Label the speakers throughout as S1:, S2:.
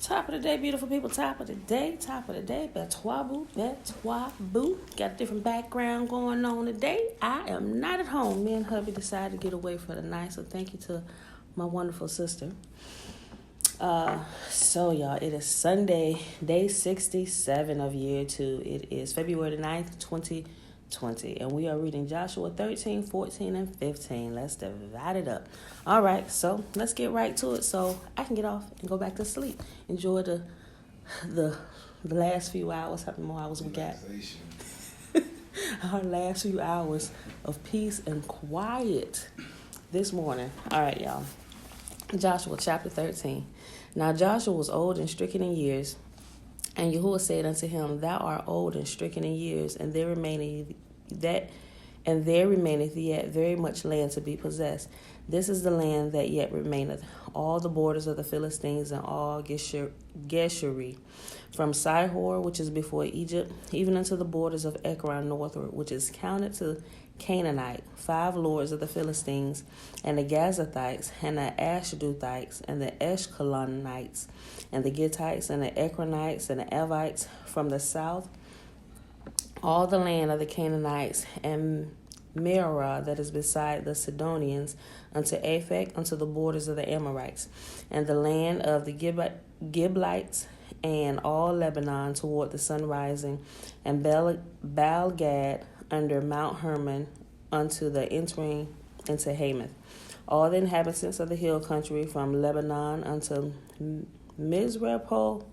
S1: Top of the day, beautiful people. Top of the day. Betwabu. Got a different background going on today. I am not at home. Me and hubby decided to get away for the night. So thank you to my wonderful sister. So y'all, it is Sunday, day 67 of year 2. It is February the 9th, 2020. And we are reading Joshua 13, 14, and 15. Let's divide it up. All right, so let's get right to it so I can get off and go back to sleep. Enjoy the last few hours, how many more hours we got? Our last few hours of peace and quiet this morning. All right, y'all. Joshua chapter 13. Now Joshua was old and stricken in years, and Yahuwah said unto him, Thou art old and stricken in years, and there remaineth yet very much land to be possessed. This is the land that yet remaineth, all the borders of the Philistines and all Geshuri, from Sihor, which is before Egypt, even unto the borders of Ekron northward, which is counted to Canaanite, 5 lords of the Philistines, and the Gazathites, and the Ashdothites, and the Eshkelonites, and the Gittites, and the Ekronites, and the Evites, from the south, all the land of the Canaanites, and Merah, that is beside the Sidonians, unto Aphek, unto the borders of the Amorites, and the land of the Giblites, and all Lebanon toward the sun rising, and Baal-Gad under Mount Hermon, unto the entering into Hamath. All the inhabitants of the hill country from Lebanon unto Mizrapoth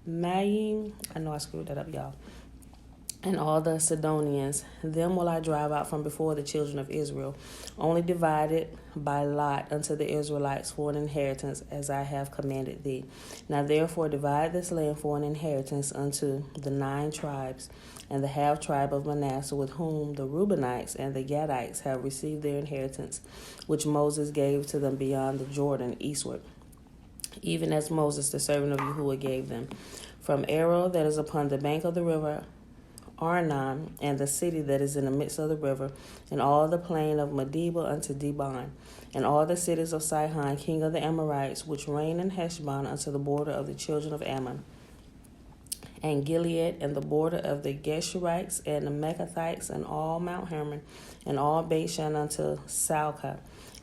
S1: Mayim, I know I screwed that up, y'all, and all the Sidonians, them will I drive out from before the children of Israel, only divided by lot unto the Israelites for an inheritance, as I have commanded thee. Now therefore divide this land for an inheritance unto the 9 tribes, and the half tribe of Manasseh, with whom the Reubenites and the Gadites have received their inheritance, which Moses gave to them beyond the Jordan eastward, even as Moses the servant of Yahuwah gave them, from Aroer that is upon the bank of the river Arnon, and the city that is in the midst of the river, and all the plain of Medeba unto Dibon, and all the cities of Sihon, king of the Amorites, which reign in Heshbon, unto the border of the children of Ammon, and Gilead, and the border of the Geshurites, and the Mechathites, and all Mount Hermon, and all Bashan unto Salcah,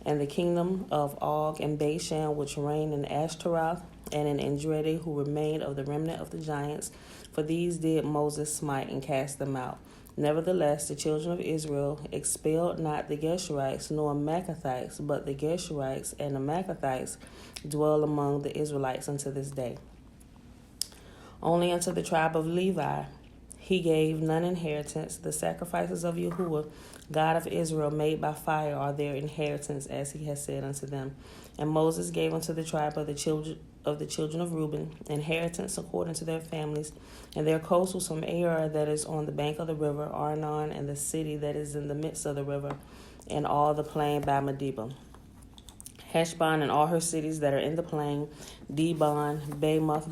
S1: and the kingdom of Og and Bashan, which reign in Ashtaroth, and in Engedi, who remained of the remnant of the giants. For these did Moses smite and cast them out. Nevertheless, the children of Israel expelled not the Geshurites nor Mechathites, but the Geshurites and the Mechathites dwell among the Israelites unto this day. Only unto the tribe of Levi he gave none inheritance. The sacrifices of Yahuwah, God of Israel, made by fire, are their inheritance, as he has said unto them. And Moses gave unto the tribe of the children of Reuben inheritance according to their families, and their coast was from Aroer that is on the bank of the river Arnon, and the city that is in the midst of the river, and all the plain by Medeba, Heshbon and all her cities that are in the plain, Dibon, Bamoth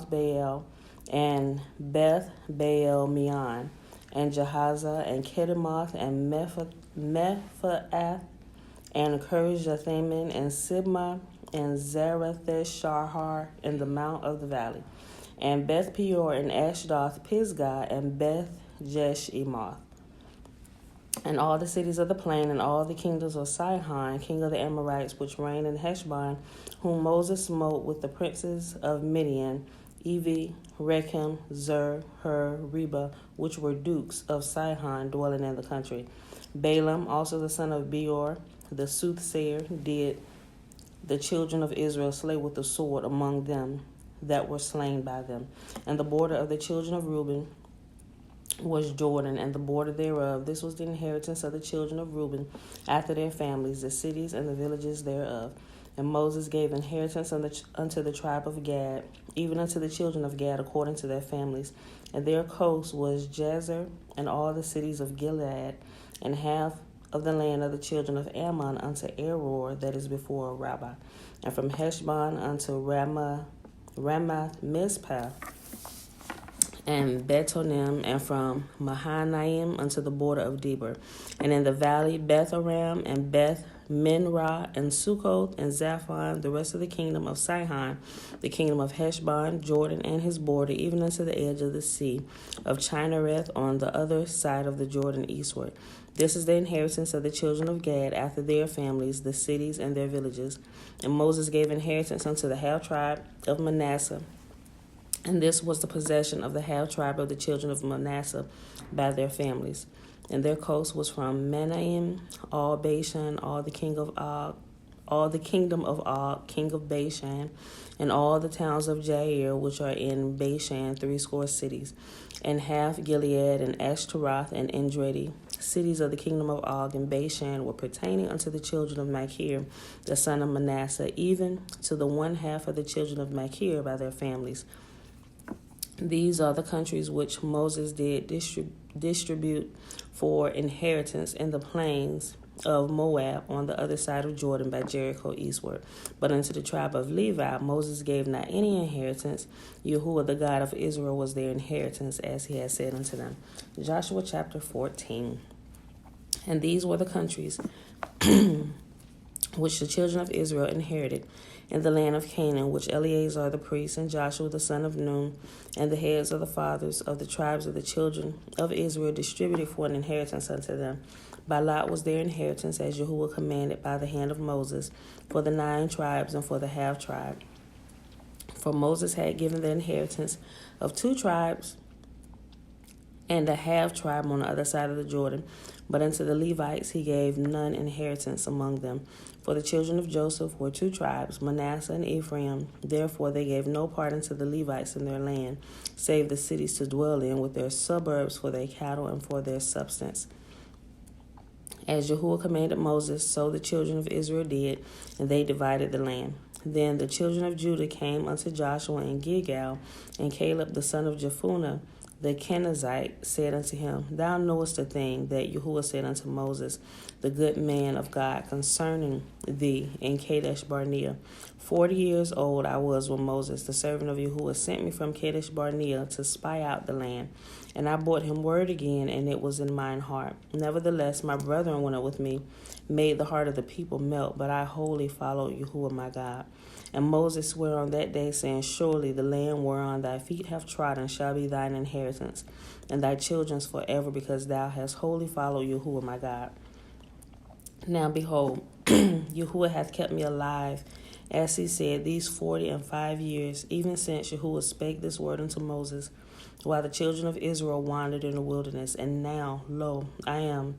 S1: Baal, and Beth Baal Meon, and Jahaza, and Kedemoth, and Mephaath, and Kirjathaim, and Sibmah, and Zerath-Shahar in the mount of the valley, and Beth Peor, and Ashdoth Pisgah, and Beth Jeshimoth, and all the cities of the plain, and all the kingdoms of Sihon, king of the Amorites, which reign in Heshbon, whom Moses smote with the princes of Midian, Evi, Rechem, Zur, Hur, Reba, which were dukes of Sihon, dwelling in the country. Balaam, also the son of Beor, the soothsayer, did the children of Israel slay with the sword among them that were slain by them. And the border of the children of Reuben was Jordan, and the border thereof. This was the inheritance of the children of Reuben after their families, the cities and the villages thereof. And Moses gave inheritance unto the tribe of Gad, even unto the children of Gad according to their families. And their coast was Jazer, and all the cities of Gilead, and half of the land of the children of Ammon unto Aroer that is before Rabbah, and from Heshbon unto Ramath Mizpah, and Betonim, and from Mahanaim unto the border of Debir, and in the valley Beth Aram, and Beth Minrah, and Sukkoth, and Zaphon, the rest of the kingdom of Sihon, the kingdom of Heshbon, Jordan and his border, even unto the edge of the sea of Chinnereth on the other side of the Jordan eastward. This is the inheritance of the children of Gad after their families, the cities and their villages. And Moses gave inheritance unto the half tribe of Manasseh. And this was the possession of the half tribe of the children of Manasseh by their families. And their coast was from Manaim, all Bashan, all the kingdom of Og, king of Bashan, and all the towns of Jair, which are in Bashan, 80 cities, and half Gilead, and Ashtaroth, and Endradi, cities of the kingdom of Og and Bashan, were pertaining unto the children of Machir, the son of Manasseh, even to the one half of the children of Machir by their families. These are the countries which Moses did distribute for inheritance in the plains of Moab on the other side of Jordan by Jericho eastward. But unto the tribe of Levi Moses gave not any inheritance. Yahuwah the God of Israel was their inheritance, as he had said unto them. Joshua chapter 14. And these were the countries which the children of Israel inherited in the land of Canaan, which Eleazar the priest and Joshua the son of Nun and the heads of the fathers of the tribes of the children of Israel distributed for an inheritance unto them. By lot was their inheritance, as Yahuwah commanded by the hand of Moses, for the 9 tribes and for the half tribe. For Moses had given the inheritance of 2 tribes and a half tribe on the other side of the Jordan, but unto the Levites he gave none inheritance among them. For the children of Joseph were 2 tribes, Manasseh and Ephraim. Therefore they gave no part unto the Levites in their land, save the cities to dwell in, with their suburbs for their cattle and for their substance. As Yahuwah commanded Moses, so the children of Israel did, and they divided the land. Then the children of Judah came unto Joshua in Gilgal, and Caleb the son of Jephunneh the Kenizzite said unto him, Thou knowest the thing that Yahuwah said unto Moses, the good man of God, concerning thee in Kadesh Barnea. 40 years old I was when Moses, the servant of Yahuwah, sent me from Kadesh Barnea to spy out the land. And I brought him word again, and it was in mine heart. Nevertheless, my brethren went up with me, made the heart of the people melt, but I wholly followed Yahuwah my God. And Moses sware on that day, saying, Surely the land whereon thy feet have trodden shall be thine inheritance, and thy children's forever, because thou hast wholly followed Yahuwah my God. Now behold, Yahuwah hath kept me alive, as he said, these 45 years, even since Yahuwah spake this word unto Moses, while the children of Israel wandered in the wilderness. And now, lo, I am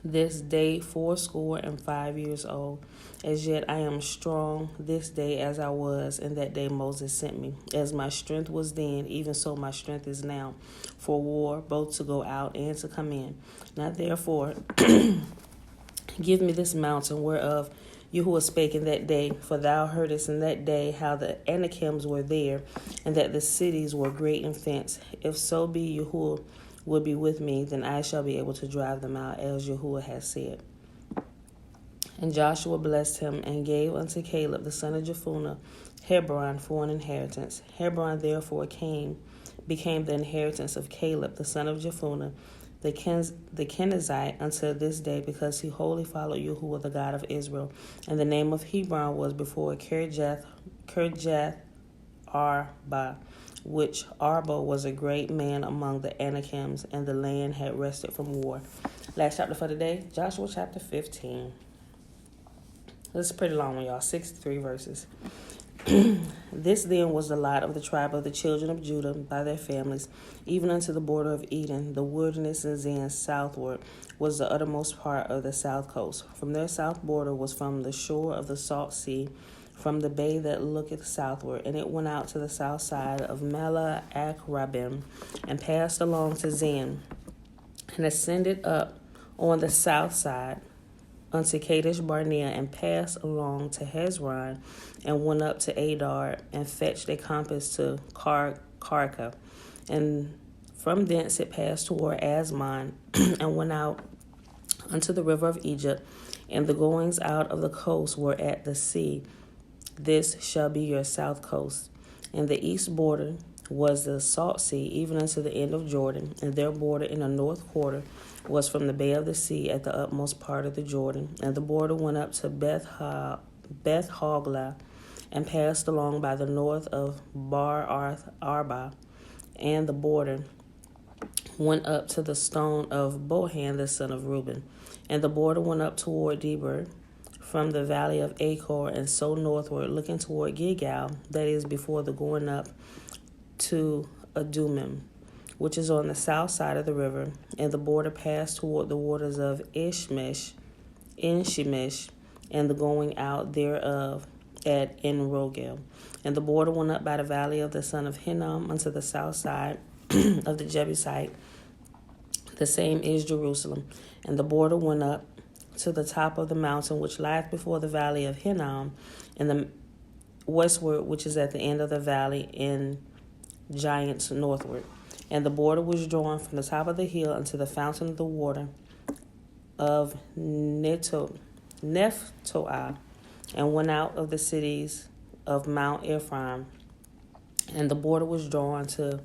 S1: this day 85 years old. As yet I am strong this day as I was in that day Moses sent me. As my strength was then, even so my strength is now, for war, both to go out and to come in. Now therefore, give me this mountain whereof Yahuwah spake in that day, for thou heardest in that day how the Anakims were there, and that the cities were great and fenced. If so be Yahuwah would be with me, then I shall be able to drive them out, as Yahuwah has said. And Joshua blessed him, and gave unto Caleb the son of Jephunneh Hebron for an inheritance. Hebron therefore became the inheritance of Caleb the son of Jephunneh, the Kenizzite, unto this day, because he wholly followed Yahuwah the God of Israel. And the name of Hebron was before Kirjath Arba, which Arba was a great man among the Anakims, and the land had rested from war. Last chapter for today, Joshua chapter 15. This is a pretty long one, y'all. 63 verses. This then was the lot of the tribe of the children of Judah by their families, even unto the border of Eden. The wilderness in Zan southward was the uttermost part of the south coast. From their south border was from the shore of the salt sea, from the bay that looketh southward, and it went out to the south side of Mela Akrabim, and passed along to Zan, and ascended up on the south side unto Kadesh Barnea, and passed along to Hezron, and went up to Adar, and fetched a compass to Karka. And from thence it passed toward Asmon, and went out unto the river of Egypt, and the goings out of the coast were at the sea. This shall be your south coast. And the east border was the Salt Sea, even unto the end of Jordan, and their border in the north quarter was from the bay of the sea at the utmost part of the Jordan. And the border went up to Beth Hoglah, and passed along by the north of Bar Arba, and the border went up to the stone of Bohan the son of Reuben. And the border went up toward Debir, from the valley of Achor, and so northward, looking toward Gilgal, that is before the going up to Adumim, which is on the south side of the river. And the border passed toward the waters of Ishmesh, and the going out thereof at En-Rogel. And the border went up by the valley of the son of Hinnom unto the south side of the Jebusite. The same is Jerusalem. And the border went up to the top of the mountain which lieth before the valley of Hinnom, and the westward, which is at the end of the valley in giants northward. And the border was drawn from the top of the hill unto the fountain of the water of Nephtoah, and went out of the cities of Mount Ephraim. And the border was drawn to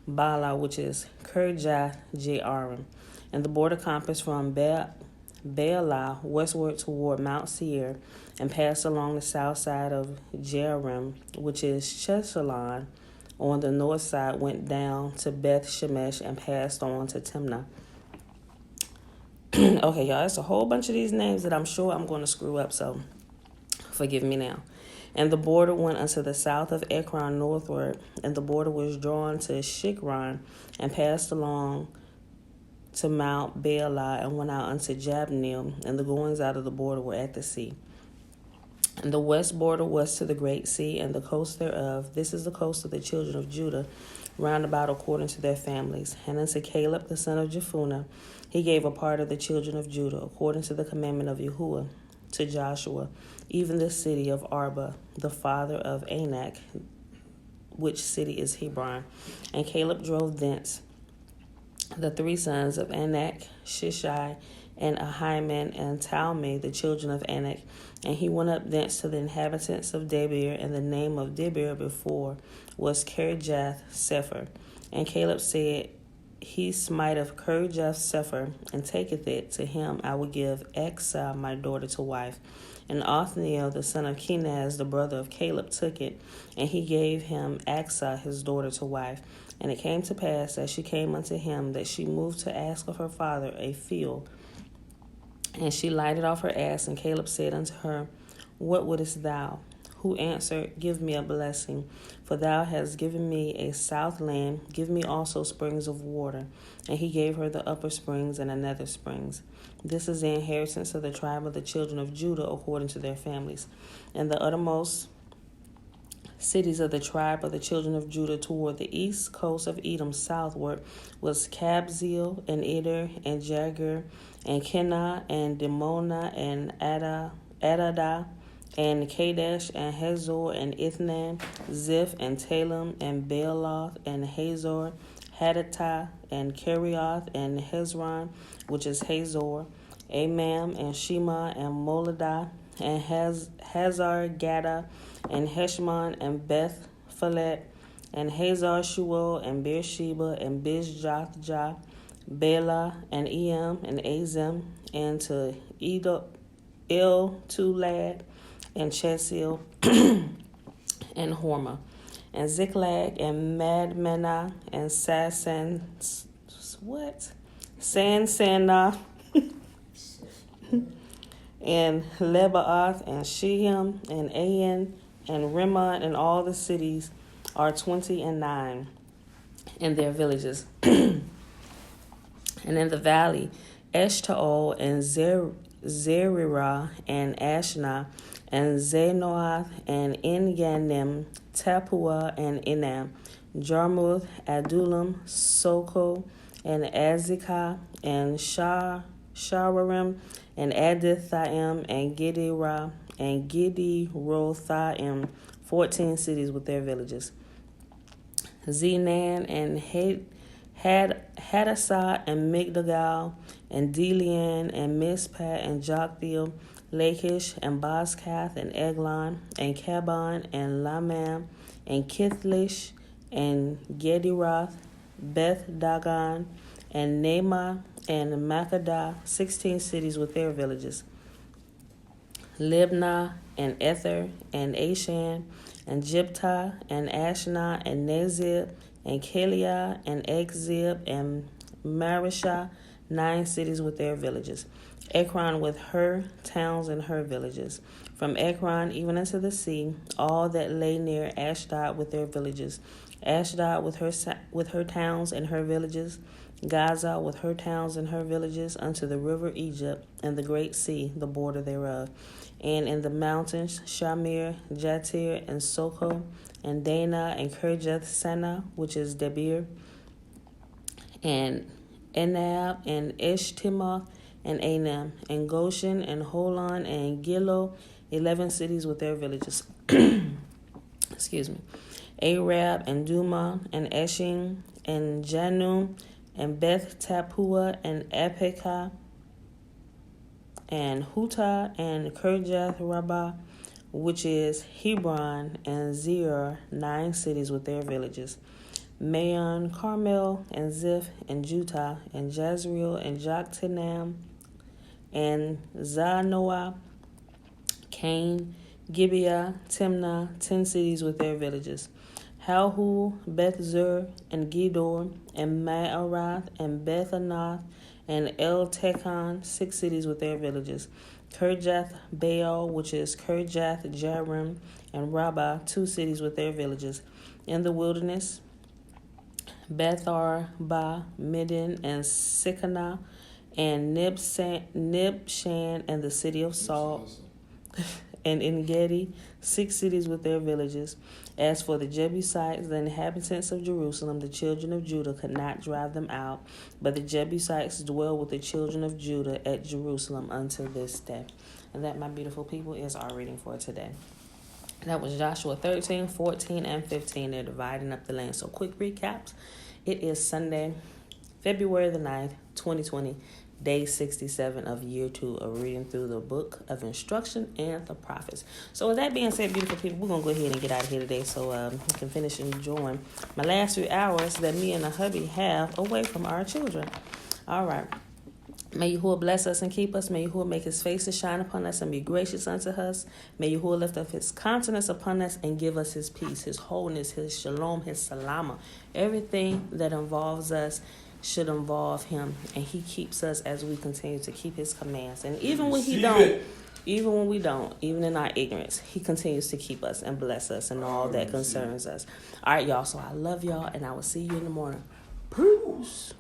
S1: Bala, which is Kirjath Jearim. And the border compassed from Baalah westward toward Mount Seir, and passed along the south side of Jearim, which is Cheshalon. On the north side went down to Beth Shemesh, and passed on to Timnah. Okay, y'all, it's a whole bunch of these names that I'm sure I'm going to screw up, so forgive me now. And the border went unto the south of Ekron northward, and the border was drawn to Shikron, and passed along to Mount Baalah, and went out unto Jabneel, and the goings out of the border were at the sea. And the west border was to the great sea, and the coast thereof. This is the coast of the children of Judah, round about according to their families. And unto Caleb the son of Jephunneh he gave a part of the children of Judah, according to the commandment of Yahuwah to Joshua, even the city of Arba, the father of Anak, which city is Hebron. And Caleb drove thence the three sons of Anak, Shishai, and Ahiman, and Talmai, the children of Anak. And he went up thence to the inhabitants of Debir, and the name of Debir before was Kirjath Sepher. And Caleb said, He smiteth Kirjath Sepher, and taketh it, to him I will give Achsah my daughter to wife. And Othniel the son of Kenaz, the brother of Caleb, took it, and he gave him Achsah his daughter to wife. And it came to pass, as she came unto him, that she moved to ask of her father a field. And she lighted off her ass, and Caleb said unto her, What wouldest thou? Who answered, Give me a blessing, for thou hast given me a south land. Give me also springs of water. And he gave her the upper springs and the nether springs. This is the inheritance of the tribe of the children of Judah according to their families. And the uttermost cities of the tribe of the children of Judah toward the east coast of Edom southward was Kabzeel, and Eder, and Jagur, and Kenah, and Dimona, and Adadah, and Kadesh, and Hazor, and Ithnan, Ziph, and Talem, and Baaloth, and Hazor, Hadattah, and Kerioth, and Hezron, which is Hazor, Amam, and Shema, and Moladah, and Hazar Gaddah, and Heshmon, and Beth Phalet, and Hazar Shual, and Beersheba, and Bizjathjah, Bela, and Eam, and Azim, and to El Tulad, and Chesil, and Hormah, and Ziklag, and Madmenah, and Sansana, and Lebaoth, and Shehem, and Ain, and Rimmon, and all the cities are 29, and their villages. And in the valley, Eshtaol, and Zerirah, and Ashna, and Zanoath, and En-Ganim, Tapua, and Enam, Jarmuth, Adullam, Soko, and Azekah, and Shararim, and Adithaim, and Gidirah, and Gidirothaim, 14 cities with their villages. Zenan, and Hadassah, and Migdal, and Delian, and Mizpah, and Joktheel, Lachish, and Bozkath, and Eglon, and Kabon, and Lamam, and Kithlish, and Gediroth, Beth Dagon, and Naamah, and Makkedah, 16 cities with their villages. Libnah, and Ether, and Ashan, and Jiptah, and Ashnah, and Nazib, and Keliah, and Ekzib, and Marishah, 9 cities with their villages. Ekron with her towns and her villages. From Ekron even unto the sea, all that lay near Ashdod with their villages. Ashdod with her towns and her villages. Gaza with her towns and her villages, unto the river Egypt, and the great sea, the border thereof. And in the mountains, Shamir, Jatir, and Soko, and Dana, and Kirjath Sana, which is Debir, and Enab, and Eshtemoth, and Anam, and Goshen, and Holon, and Gilo, 11 cities with their villages. Excuse me. Arab, and Duma, and Eshing, and Janum, and Beth Tapua, and Apekah, and Huta, and Kirjath Rabbah, which is Hebron, and Zir, 9 cities with their villages. Maon, Carmel, and Ziph, and Jutah, and Jezreel, and Joktanam, and Zanoah, Cain, Gibeah, Timnah, 10 cities with their villages. Halhu, Beth Zur, and Gedor, and Ma'arath, and Beth Anath, and El Tekon, 6 cities with their villages. Kirjath Baal, which is Kirjath Jearim, and Rabbah, 2 cities with their villages. In the wilderness, Bethar-ba, Midden, and Sikanah, and Nibshan, and the city of Salt, and En-Gedi, 6 cities with their villages. As for the Jebusites, the inhabitants of Jerusalem, the children of Judah could not drive them out, but the Jebusites dwell with the children of Judah at Jerusalem until this day. And that, my beautiful people, is our reading for today. That was Joshua 13, 14, and 15. They're dividing up the land. So quick recaps. It is Sunday, February the 9th, 2020. Day 67 of year 2 of reading through the book of instruction and the prophets. So with that being said, beautiful people, we're going to go ahead and get out of here today so we can finish enjoying my last few hours that me and the hubby have away from our children. All right. May Yahuwah bless us and keep us. May Yahuwah make his face to shine upon us and be gracious unto us. May Yahuwah lift up his countenance upon us and give us his peace, his wholeness, his shalom, his salama. Everything that involves us should involve him, and he keeps us as we continue to keep his commands. And even when he don't, even when we don't, even in our ignorance, he continues to keep us and bless us and all that concerns us. All right, y'all. So I love y'all, and I will see you in the morning. Peace.